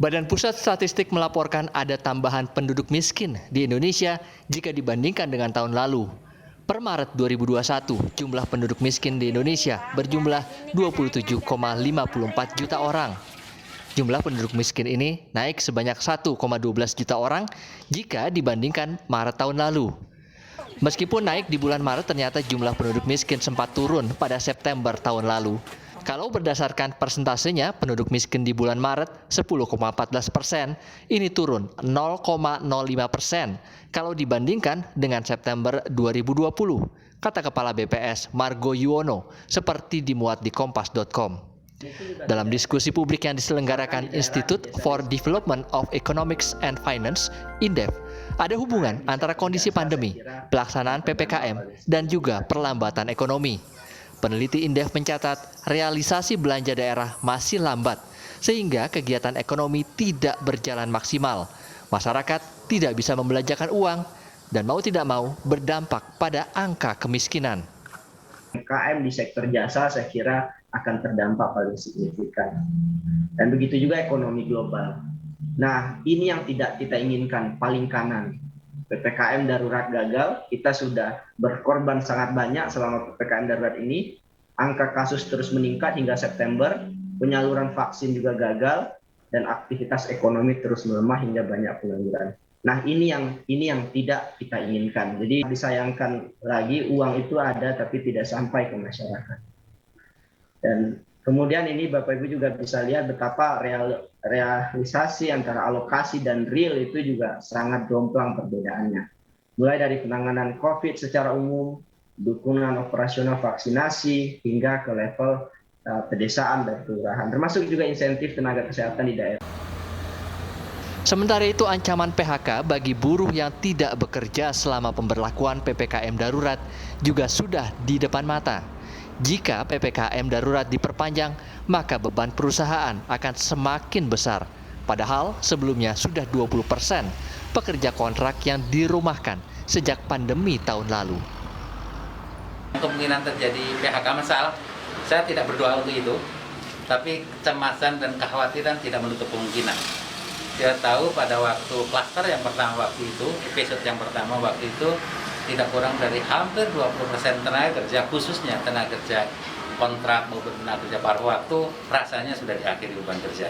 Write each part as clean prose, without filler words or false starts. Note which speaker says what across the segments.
Speaker 1: Badan Pusat Statistik melaporkan ada tambahan penduduk miskin di Indonesia jika dibandingkan dengan tahun lalu. Per Maret 2021, jumlah penduduk miskin di Indonesia berjumlah 27,54 juta orang. Jumlah penduduk miskin ini naik sebanyak 1,12 juta orang jika dibandingkan Maret tahun lalu. Meskipun naik di bulan Maret, ternyata jumlah penduduk miskin sempat turun pada September tahun lalu. Kalau berdasarkan persentasenya, penduduk miskin di bulan Maret 10,14%, ini turun 0,05% kalau dibandingkan dengan September 2020, kata Kepala BPS Margo Yuwono, seperti dimuat di kompas.com. Dalam diskusi publik yang diselenggarakan Institute for Development of Economics and Finance, INDEF, ada hubungan antara kondisi pandemi, pelaksanaan PPKM, dan juga perlambatan ekonomi. Peneliti INDEF mencatat realisasi belanja daerah masih lambat, sehingga kegiatan ekonomi tidak berjalan maksimal. Masyarakat tidak bisa membelanjakan uang, dan mau tidak mau berdampak pada angka kemiskinan.
Speaker 2: UMKM di sektor jasa saya kira akan terdampak paling signifikan. Dan begitu juga ekonomi global. Nah, ini yang tidak kita inginkan, paling kanan. PPKM darurat gagal, kita sudah berkorban sangat banyak selama PPKM darurat ini. Angka kasus terus meningkat hingga September, penyaluran vaksin juga gagal, dan aktivitas ekonomi terus melemah hingga banyak pengangguran. Nah, ini yang tidak kita inginkan. Jadi disayangkan lagi uang itu ada tapi tidak sampai ke masyarakat. Dan kemudian ini Bapak Ibu juga bisa lihat betapa realisasi antara alokasi dan real itu juga sangat jomplang perbedaannya. Mulai dari penanganan COVID secara umum, dukungan operasional vaksinasi, hingga ke level pedesaan dan kelurahan, termasuk juga insentif tenaga kesehatan di daerah.
Speaker 1: Sementara itu, ancaman PHK bagi buruh yang tidak bekerja selama pemberlakuan PPKM darurat juga sudah di depan mata. Jika PPKM darurat diperpanjang, maka beban perusahaan akan semakin besar. Padahal sebelumnya sudah 20% pekerja kontrak yang dirumahkan sejak pandemi tahun lalu.
Speaker 3: Kemungkinan terjadi PHK massal, saya tidak berdoa untuk itu, tapi kecemasan dan kekhawatiran tidak menutup kemungkinan. Kita tahu pada waktu klaster yang pertama waktu itu, episode yang pertama waktu itu, tidak kurang dari hampir 20% tenaga kerja, khususnya tenaga kerja kontrak maupun tenaga kerja paruh waktu, rasanya sudah diakhiri beban kerja.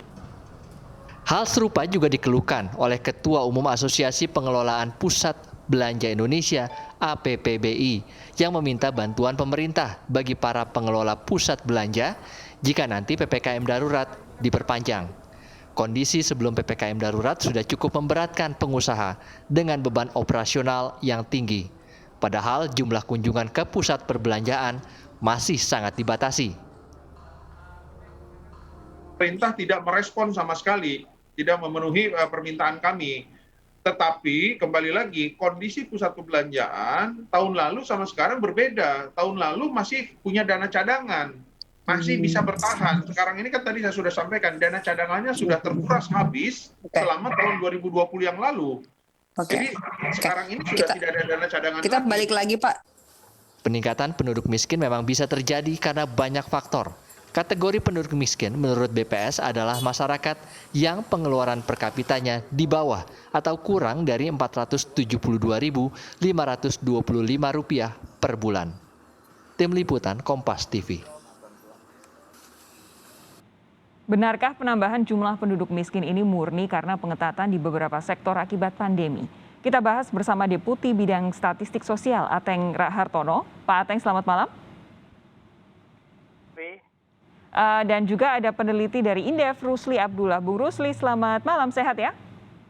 Speaker 1: Hal serupa juga dikeluhkan oleh Ketua Umum Asosiasi Pengelolaan Pusat Belanja Indonesia (APPBI) yang meminta bantuan pemerintah bagi para pengelola pusat belanja jika nanti PPKM darurat diperpanjang. Kondisi sebelum PPKM darurat sudah cukup memberatkan pengusaha dengan beban operasional yang tinggi. Padahal jumlah kunjungan ke pusat perbelanjaan masih sangat dibatasi.
Speaker 4: Pemerintah tidak merespon sama sekali, tidak memenuhi permintaan kami. Tetapi kembali lagi, kondisi pusat perbelanjaan tahun lalu sama sekarang berbeda. Tahun lalu masih punya dana cadangan, masih bisa bertahan. Sekarang ini kan tadi saya sudah sampaikan, dana cadangannya sudah terkuras habis selama tahun 2020 yang lalu. Jadi sekarang ini sudah tidak ada dana cadangan.
Speaker 5: Kita balik lagi, Pak.
Speaker 1: Peningkatan penduduk miskin memang bisa terjadi karena banyak faktor. Kategori penduduk miskin menurut BPS adalah masyarakat yang pengeluaran per kapitanya di bawah atau kurang dari Rp472.525 per bulan. Tim Liputan Kompas TV.
Speaker 6: Benarkah penambahan jumlah penduduk miskin ini murni karena pengetatan di beberapa sektor akibat pandemi? Kita bahas bersama Deputi Bidang Statistik Sosial Ateng Rahartono. Pak Ateng, selamat malam. Dan juga ada peneliti dari Indef, Rusli Abdullah. Bung Rusli, selamat malam, sehat ya?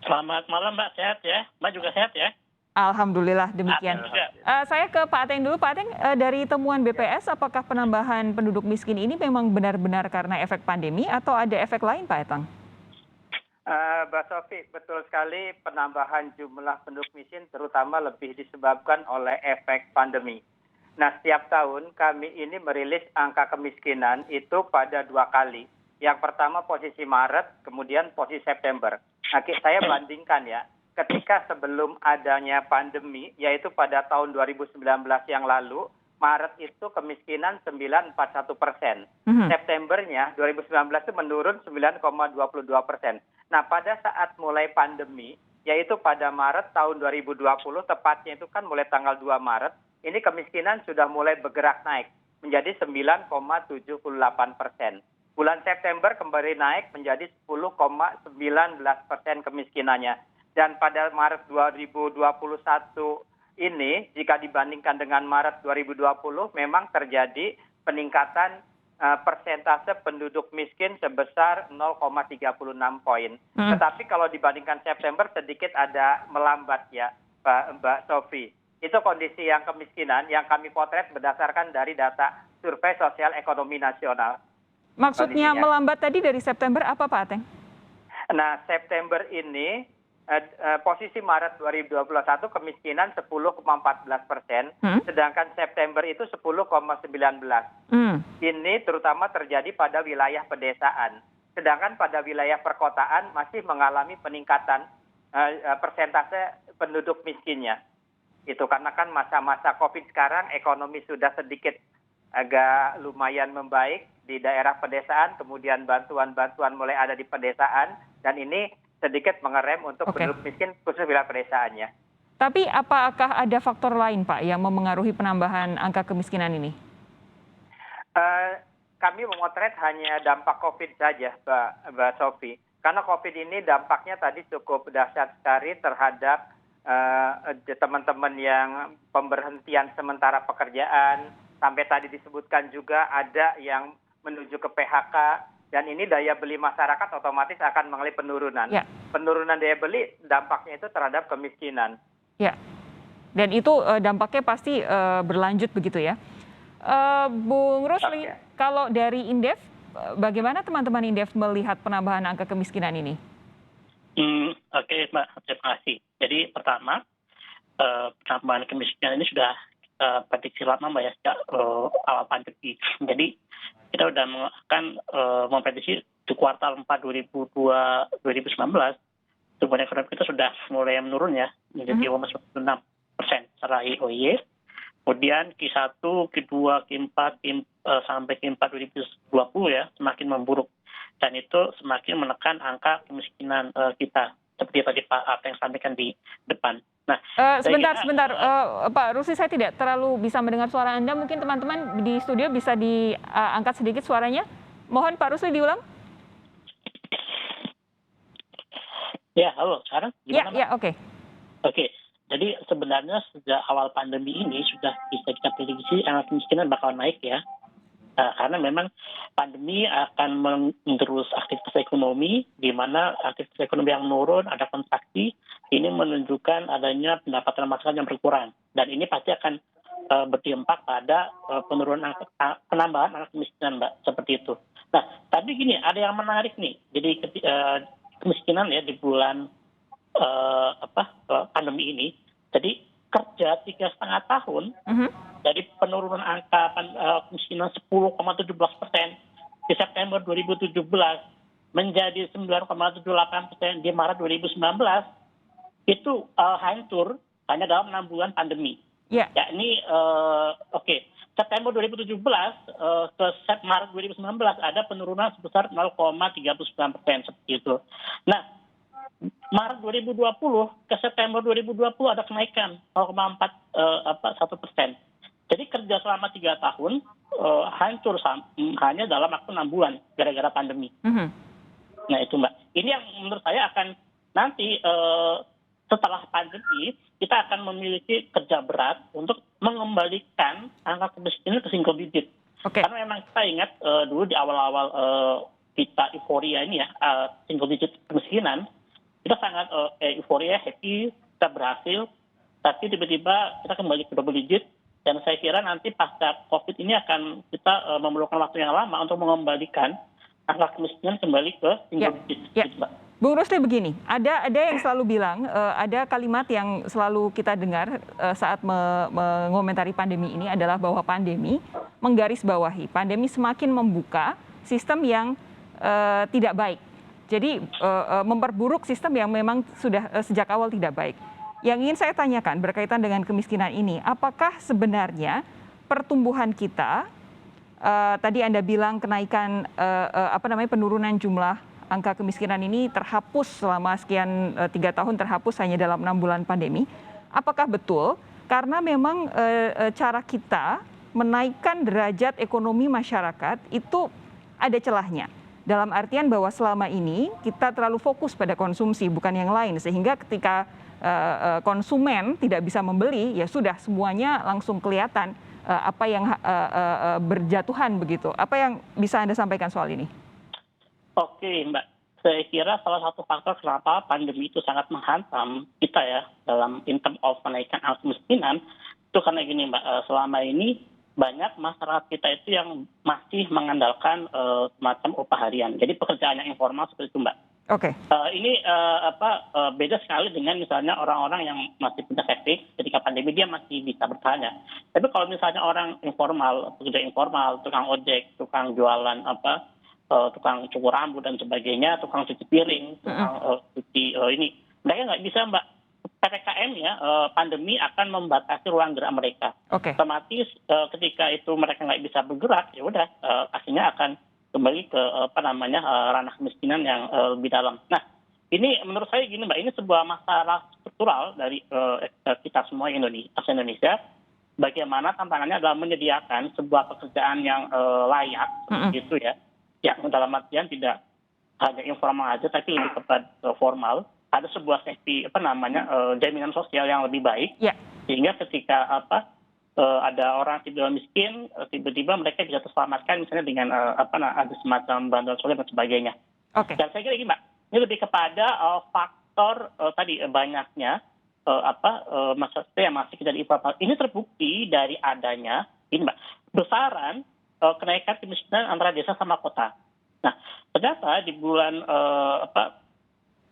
Speaker 7: Selamat malam Mbak, sehat ya? Mbak juga sehat ya?
Speaker 6: Alhamdulillah demikian. Saya ke Pak Ateng dulu. Pak Ateng, dari temuan BPS, apakah penambahan penduduk miskin ini memang benar-benar karena efek pandemi atau ada efek lain, Pak Ateng?
Speaker 7: Mbak Sofi, betul sekali penambahan jumlah penduduk miskin terutama lebih disebabkan oleh efek pandemi. Nah, setiap tahun kami ini merilis angka kemiskinan itu pada 2 kali. Yang pertama posisi Maret, kemudian posisi September. Nah, saya bandingkan ya, ketika sebelum adanya pandemi, yaitu pada tahun 2019 yang lalu, Maret itu kemiskinan 9,41%. Septembernya 2019 itu menurun 9,22%. Nah, pada saat mulai pandemi, yaitu pada Maret tahun 2020, tepatnya itu kan mulai tanggal 2 Maret, ini kemiskinan sudah mulai bergerak naik menjadi 9,78%. Bulan September kembali naik menjadi 10,19% kemiskinannya. Dan pada Maret 2021 ini, jika dibandingkan dengan Maret 2020, memang terjadi peningkatan persentase penduduk miskin sebesar 0,36 poin. Tetapi kalau dibandingkan September sedikit ada melambat ya, Mbak Sofi. Itu kondisi yang kemiskinan yang kami potret berdasarkan dari data Survei Sosial Ekonomi Nasional.
Speaker 6: Maksudnya
Speaker 7: Kondisinya.
Speaker 6: melambat tadi dari September apa Pak Ateng?
Speaker 7: Nah, September ini posisi Maret 2021 kemiskinan 10,14%, sedangkan September itu 10,19%. Ini terutama terjadi pada wilayah pedesaan. Sedangkan pada wilayah perkotaan masih mengalami peningkatan persentase penduduk miskinnya. Itu karena kan masa-masa COVID sekarang ekonomi sudah sedikit agak lumayan membaik di daerah pedesaan, kemudian bantuan-bantuan mulai ada di pedesaan, dan ini sedikit mengerem untuk penduduk miskin khusus wilayah pedesaannya.
Speaker 6: Tapi apakah ada faktor lain Pak yang memengaruhi penambahan angka kemiskinan ini?
Speaker 7: Kami memotret hanya dampak COVID saja, Mbak Sofi. Karena COVID ini dampaknya tadi cukup dahsyat sekali terhadap teman-teman yang pemberhentian sementara pekerjaan, sampai tadi disebutkan juga ada yang menuju ke PHK, dan ini daya beli masyarakat otomatis akan mengalami penurunan. Ya. Penurunan daya beli dampaknya itu terhadap kemiskinan.
Speaker 6: Ya, dan itu dampaknya pasti berlanjut begitu ya. Bung Rusli, kalau dari Indef, bagaimana teman-teman Indef melihat penambahan angka kemiskinan ini?
Speaker 5: Oke, Mbak, terima kasih. Jadi pertama, penambahan kemiskinan ini sudah prediksi lama Mbak ya, sejak awal pandemi. Jadi kita sudah akan memprediksi di kuartal 4 2019, pertumbuhan ekonomi kita sudah mulai menurun ya, menjadi 0,96% secara YoY. Kemudian Q1, Q2, Q4, sampai Q4 2020 ya, semakin memburuk. Dan itu semakin menekan angka kemiskinan kita, seperti tadi Pak Ateng sampaikan di depan. Nah,
Speaker 6: sebentar, Pak Rusli, saya tidak terlalu bisa mendengar suara Anda. Mungkin teman-teman di studio bisa diangkat sedikit suaranya. Mohon Pak Rusli diulang.
Speaker 5: Ya, halo. Sekarang gimana?
Speaker 6: Ya, oke.
Speaker 5: Oke, jadi sebenarnya sejak awal pandemi ini sudah bisa kita prediksi angka kemiskinan bakal naik ya. Karena memang pandemi akan mengerus aktivitas ekonomi, di mana aktivitas ekonomi yang menurun, ada kontraksi, ini menunjukkan adanya pendapatan masyarakat yang berkurang. Dan ini pasti akan berdampak pada penurunan penambahan angka kemiskinan, Mbak, seperti itu. Nah, tapi gini, ada yang menarik nih. Jadi kemiskinan ya di bulan pandemi ini, jadi kerja 3,5 tahun, dari penurunan angka kemiskinan 10,17% di September 2017 menjadi 9,78% di Maret 2019, itu hancur hanya dalam 6 bulan pandemi.
Speaker 6: Yeah.
Speaker 5: Yakni, September 2017 ke Maret 2019 ada penurunan sebesar 0,39% seperti itu. Nah, Maret 2020 ke September 2020 ada kenaikan 0,41%. Jadi kerja selama 3 tahun hancur hanya dalam waktu 6 bulan gara-gara pandemi. Nah itu Mbak. Ini yang menurut saya akan nanti setelah pandemi kita akan memiliki kerja berat untuk mengembalikan angka kemiskinan ke single digit. Karena memang kita ingat dulu di awal-awal kita euforia ini ya, single digit kemiskinan, kita sangat euforia, happy, kita berhasil, tapi tiba-tiba kita kembali ke double digit, dan saya kira nanti pasca COVID ini akan kita memerlukan waktu yang lama untuk mengembalikan angka kemiskinan kembali ke single digit. Gitu, Mbak.
Speaker 6: Bung Rusli, begini, ada yang selalu bilang, ada kalimat yang selalu kita dengar saat mengomentari pandemi ini adalah bahwa pandemi menggarisbawahi, pandemi semakin membuka sistem yang tidak baik. Jadi memperburuk sistem yang memang sudah sejak awal tidak baik. Yang ingin saya tanyakan berkaitan dengan kemiskinan ini, apakah sebenarnya pertumbuhan kita, tadi Anda bilang kenaikan penurunan jumlah angka kemiskinan ini terhapus selama sekian 3 tahun, terhapus hanya dalam 6 bulan pandemi. Apakah betul karena memang cara kita menaikkan derajat ekonomi masyarakat itu ada celahnya? Dalam artian bahwa selama ini kita terlalu fokus pada konsumsi bukan yang lain, sehingga ketika konsumen tidak bisa membeli, ya sudah semuanya langsung kelihatan apa yang berjatuhan begitu. Apa yang bisa Anda sampaikan soal ini?
Speaker 5: Oke, Mbak. Saya kira salah satu faktor kenapa pandemi itu sangat menghantam kita ya dalam in term of menaikkan angka kemiskinan itu karena gini, Mbak. Selama ini banyak masyarakat kita itu yang masih mengandalkan semacam upah harian. Jadi pekerjaan yang informal seperti itu, Mbak.
Speaker 6: Oke.
Speaker 5: Ini beda sekali dengan misalnya orang-orang yang masih punya saving ketika pandemi dia masih bisa bertahan ya. Tapi kalau misalnya orang informal, pekerja informal, tukang ojek, tukang jualan tukang cukur rambut dan sebagainya, tukang cuci piring, tukang cuci ini, mereka nggak bisa, Mbak. PPKM ya, pandemi akan membatasi ruang gerak mereka. Otomatis ketika itu mereka nggak bisa bergerak, ya udah akhirnya akan kembali ke ranah kemiskinan yang lebih dalam. Nah, ini menurut saya gini, Mbak, ini sebuah masalah struktural dari kita semua Indonesia. Bagaimana tantangannya adalah menyediakan sebuah pekerjaan yang layak, seperti itu ya, yang dalam artian tidak hanya informal aja, tapi lebih kepada formal. Ada sebuah safety jaminan sosial yang lebih baik, sehingga ketika ada orang tiba miskin, tiba-tiba mereka bisa terselamatkan misalnya dengan ada semacam bantuan sosial dan sebagainya. Dan saya kira gini, Mbak, ini lebih kepada faktor tadi banyaknya masyarakat yang masih tidak informal. Ini terbukti dari adanya ini, Mbak, besaran kenaikan kemiskinan antara desa sama kota. Nah, ternyata di bulan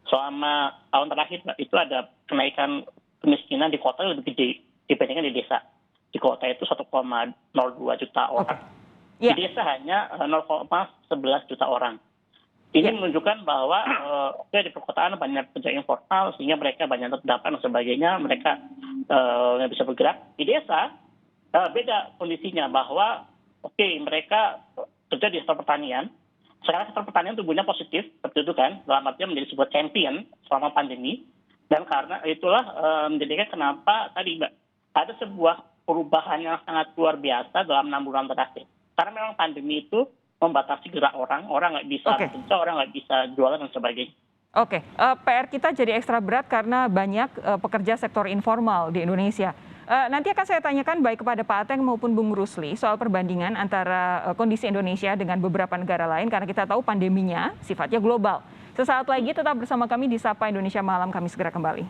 Speaker 5: selama tahun terakhir, Mbak, itu ada kenaikan kemiskinan di kota lebih gede dibandingkan di desa. Di kota itu 1,02 juta orang. Di desa hanya 0,11 juta orang. Ini menunjukkan bahwa di perkotaan banyak pekerja informal sehingga mereka banyak terdampak dan sebagainya, mereka nggak bisa bergerak. Di desa beda kondisinya bahwa mereka kerja di sektor pertanian. Sekarang sektor pertanian tumbuhnya positif, seperti itu kan, dalam artinya menjadi sebuah champion selama pandemi. Dan karena itulah menjadikan kenapa tadi, Mbak, ada sebuah perubahan yang sangat luar biasa dalam 6 bulan terakhir. Karena memang pandemi itu membatasi gerak orang nggak bisa bekerja, orang nggak bisa jualan dan sebagainya.
Speaker 6: PR kita jadi ekstra berat karena banyak pekerja sektor informal di Indonesia. Nanti akan saya tanyakan baik kepada Pak Ateng maupun Bung Rusli soal perbandingan antara kondisi Indonesia dengan beberapa negara lain karena kita tahu pandeminya sifatnya global. Sesaat lagi tetap bersama kami di Sapa Indonesia Malam, kami segera kembali.